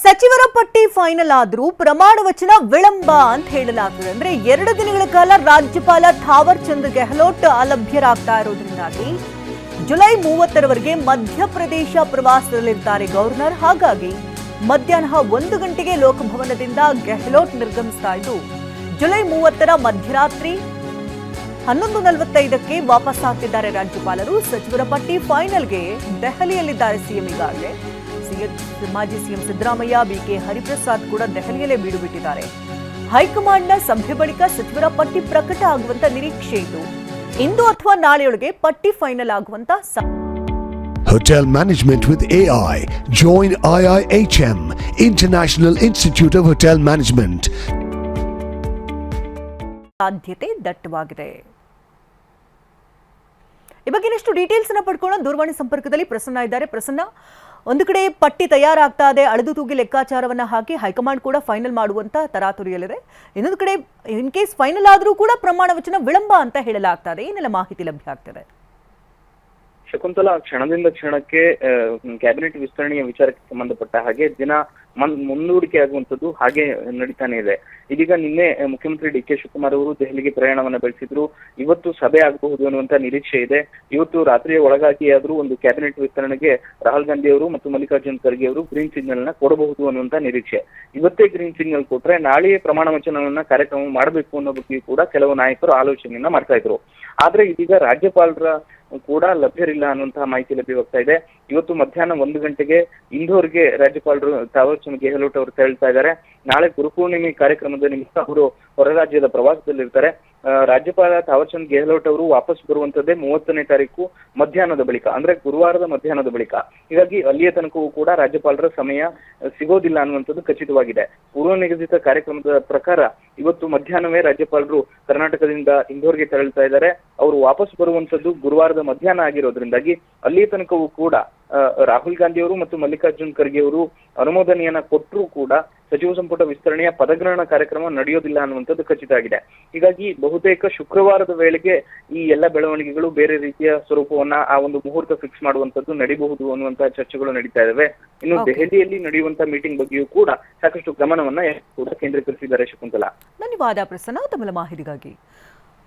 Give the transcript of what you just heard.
ಸಚಿವರ ಪಟ್ಟಿ ಫೈನಲ್ ಆದರೂ ಪ್ರಮಾಣ ವಚನ ವಿಳಂಬ ಅಂತ ಹೇಳಲಾಗ್ತದೆ. ಅಂದ್ರೆ 2 ದಿನಗಳ ಕಾಲ ರಾಜ್ಯಪಾಲ ಥಾವರ್ ಚಂದ್ ಗೆಹ್ಲೋಟ್ ಅಲಭ್ಯರಾಗ್ತಾ ಇರೋದ್ರಿಂದಾಗಿ ಜುಲೈ 30ರವರೆಗೆ ಮಧ್ಯಪ್ರದೇಶ ಪ್ರವಾಸದಲ್ಲಿರ್ತಾರೆ ಗವರ್ನರ್. ಹಾಗಾಗಿ ಮಧ್ಯಾಹ್ನ 1 ಗಂಟೆಗೆ ಲೋಕಭವನದಿಂದ ಗೆಹ್ಲೋಟ್ ನಿರ್ಗಮಿಸ್ತಾ ಇದ್ದು ಜುಲೈ 30ರ ಮಧ್ಯರಾತ್ರಿ 11:45ಕ್ಕೆ ವಾಪಸ್ ಆಗ್ತಿದ್ದಾರೆ ರಾಜ್ಯಪಾಲರು. ಸಚಿವರ ಪಟ್ಟಿ ಫೈನಲ್ಗೆ ದೆಹಲಿಯಲ್ಲಿದ್ದಾರೆ ಸಿಎಂ. ಈಗಾಗಲೇ ಮಾಜಿ ಸಿಎಂ ಸಿದ್ದರಾಮಯ್ಯ, ಬಿಕೆ ಹರಿಪ್ರಸಾದ್ ಕೂಡ ದೆಹಲಿಯಲ್ಲೇ ಬೀಡು ಬಿಟ್ಟಿದ್ದಾರೆ. ಹೈಕಮಾಂಡ್ನ ಸಭೆ ಬಳಿಕ ಸಚಿವರ ಪಟ್ಟಿ ಪ್ರಕಟ ಆಗುವಂತ ನಿರೀಕ್ಷೆ ಇದ್ದು ಇಂದು ಅಥವಾ ನಾಳೆಯೊಳಗೆ ಪಟ್ಟಿ ಫೈನಲ್ ಆಗುವಂತ Hotel Management with AI. Join IIHM, International Institute of Hotel Management. ಸಾಧ್ಯತೆ ದಟ್ಟವಾಗಿದೆ. ಈ ಬಗ್ಗೆ ಇನ್ನಷ್ಟು ಡೀಟೇಲ್ಸ್ ಅನ್ನು ಪಡ್ಕೊಳ್ಳೋಣ. ದೂರವಾಣಿ ಸಂಪರ್ಕದಲ್ಲಿ ಪ್ರಸನ್ನ ಇದ್ದಾರೆ. ಪ್ರಸನ್ನ, ಒಂದು ಕಡೆ ಪಟ್ಟಿ ತಯಾರಾಗ್ತಾ ಇದೆ, ಅಳೆದು ತೂಗಿ ಲೆಕ್ಕಾಚಾರವನ್ನ ಹಾಕಿ ಹೈಕಮಾಂಡ್ ಕೂಡ ಫೈನಲ್ ಮಾಡುವಂತ ತರಾತುರಿಯಲ್ಲಿದೆ. ಇನ್ನೊಂದು ಕಡೆ ಇನ್ ಕೇಸ್ ಫೈನಲ್ ಆದ್ರೂ ಕೂಡ ಪ್ರಮಾಣ ವಚನ ವಿಳಂಬ ಅಂತ ಹೇಳಲಾಗ್ತಾ ಇದೆ. ಏನೆಲ್ಲ ಮಾಹಿತಿ ಲಭ್ಯ ಆಗ್ತದೆ? ಶಕುಂತಲಾ, ಕ್ಷಣದಿಂದ ಕ್ಷಣಕ್ಕೆ ಕ್ಯಾಬಿನೆಟ್ ವಿಸ್ತರಣೆಯ ವಿಚಾರಕ್ಕೆ ಸಂಬಂಧಪಟ್ಟ ಹಾಗೆ ದಿನ ಮುಂದೂಡಿಕೆ ಆಗುವಂತದ್ದು ಹಾಗೆ ನಡೀತಾನೆ ಇದೆ. ಇದೀಗ ನಿನ್ನೆ ಮುಖ್ಯಮಂತ್ರಿ ಡಿ.ಕೆ. ಶಿವಕುಮಾರ್ ಅವರು ದೆಹಲಿಗೆ ಪ್ರಯಾಣವನ್ನ ಬೆಳೆಸಿದ್ರು. ಇವತ್ತು ಸಭೆ ಆಗಬಹುದು ಅನ್ನುವಂತ ನಿರೀಕ್ಷೆ ಇದೆ. ಇವತ್ತು ರಾತ್ರಿಯ ಒಳಗಾಗಿ ಆದ್ರೂ ಒಂದು ಕ್ಯಾಬಿನೆಟ್ ವಿಸ್ತರಣೆಗೆ ರಾಹುಲ್ ಗಾಂಧಿ ಅವರು ಮತ್ತು ಮಲ್ಲಿಕಾರ್ಜುನ್ ಖರ್ಗೆ ಅವರು ಗ್ರೀನ್ ಸಿಗ್ನಲ್ ನ ಕೊಡಬಹುದು ಅನ್ನುವಂತ ನಿರೀಕ್ಷೆ. ಇವತ್ತೇ ಗ್ರೀನ್ ಸಿಗ್ನಲ್ ಕೊಟ್ರೆ ನಾಳೆಯೇ ಪ್ರಮಾಣ ವಚನವನ್ನ ಕಾರ್ಯಕ್ರಮ ಮಾಡಬೇಕು ಅನ್ನೋ ಬಗ್ಗೆ ಕೂಡ ಕೆಲವು ನಾಯಕರು ಆಲೋಚನೆಯನ್ನ ಮಾಡ್ತಾ ಇದ್ರು. ಆದ್ರೆ ಇದೀಗ ರಾಜ್ಯಪಾಲರ ಕೂಡ ಲಭ್ಯರಿಲ್ಲ ಅನ್ನುವಂತಹ ಮಾಹಿತಿ ಲಭ್ಯವಾಗ್ತಾ ಇದೆ. ಇವತ್ತು ಮಧ್ಯಾಹ್ನ 1 ಗಂಟೆಗೆ ಇಂದೋರ್ಗೆ ರಾಜ್ಯಪಾಲರು ಥಾವರ್ ಚಂದ್ ಗೆಹ್ಲೋಟ್ ಅವರು ತೆರಳ್ತಾ ಇದ್ದಾರೆ. ನಾಳೆ ಗುರುಪೂರ್ಣಿಮೆ ಕಾರ್ಯಕ್ರಮದ ನಿಮಿತ್ತ ಅವರು ಹೊರ ರಾಜ್ಯದ ಪ್ರವಾಸದಲ್ಲಿರ್ತಾರೆ. ರಾಜ್ಯಪಾಲ ಥಾವರ್ ಚಂದ್ ಗೆಹ್ಲೋಟ್ ಅವರು ವಾಪಸ್ ಬರುವಂತದ್ದೇ 30ನೇ ತಾರೀಕು ಮಧ್ಯಾಹ್ನದ ಬಳಿಕ, ಅಂದ್ರೆ ಗುರುವಾರದ ಮಧ್ಯಾಹ್ನದ ಬಳಿಕ. ಹೀಗಾಗಿ ಅಲ್ಲಿಯ ತನಕವೂ ಕೂಡ ರಾಜ್ಯಪಾಲರ ಸಮಯ ಸಿಗೋದಿಲ್ಲ ಅನ್ನುವಂಥದ್ದು ಖಚಿತವಾಗಿದೆ. ಪೂರ್ವ ನಿಗದಿತ ಕಾರ್ಯಕ್ರಮದ ಪ್ರಕಾರ ಇವತ್ತು ಮಧ್ಯಾಹ್ನವೇ ರಾಜ್ಯಪಾಲರು ಕರ್ನಾಟಕದಿಂದ ಇಂದೋರ್ಗೆ ತೆರಳ್ತಾ ಇದ್ದಾರೆ. ಅವರು ವಾಪಸ್ ಬರುವಂತದ್ದು ಗುರುವಾರದ ಮಧ್ಯಾಹ್ನ ಆಗಿರೋದ್ರಿಂದಾಗಿ ಅಲ್ಲಿಯ ತನಕವೂ ಕೂಡ ರಾಹುಲ್ ಗಾಂಧಿ ಅವರು ಮತ್ತು ಮಲ್ಲಿಕಾರ್ಜುನ್ ಖರ್ಗೆ ಅವರು ಅನುಮೋದನೆಯನ್ನ ಕೊಟ್ಟರೂ ಕೂಡ ಸಚಿವ ಸಂಪುಟ ವಿಸ್ತರಣೆಯ ಪದಗ್ರಹಣ ಕಾರ್ಯಕ್ರಮ ನಡೆಯೋದಿಲ್ಲ ಅನ್ನುವಂಥದ್ದು ಖಚಿತ ಆಗಿದೆ. ಹೀಗಾಗಿ ಬಹುತೇಕ ಶುಕ್ರವಾರದ ವೇಳೆಗೆ ಈ ಎಲ್ಲ ಬೆಳವಣಿಗೆಗಳು ಬೇರೆ ರೀತಿಯ ಸ್ವರೂಪವನ್ನ ಆ ಒಂದು ಮುಹೂರ್ತ ಫಿಕ್ಸ್ ಮಾಡುವಂತದ್ದು ನಡೀಬಹುದು ಅನ್ನುವಂತಹ ಚರ್ಚೆಗಳು ನಡೀತಾ ಇದಾವೆ. ಇನ್ನು ದೆಹಲಿಯಲ್ಲಿ ನಡೆಯುವಂತಹ ಮೀಟಿಂಗ್ ಬಗ್ಗೆಯೂ ಕೂಡ ಸಾಕಷ್ಟು ಗಮನವನ್ನ ಕೂಡ ಕೇಂದ್ರೀಕರಿಸಿದ್ದಾರೆ. ಶಕುಂತಲಾ, ಧನ್ಯವಾದ ಪ್ರಸನ್ನ ತಮ್ಮ ಮಾಹಿತಿಗಾಗಿ.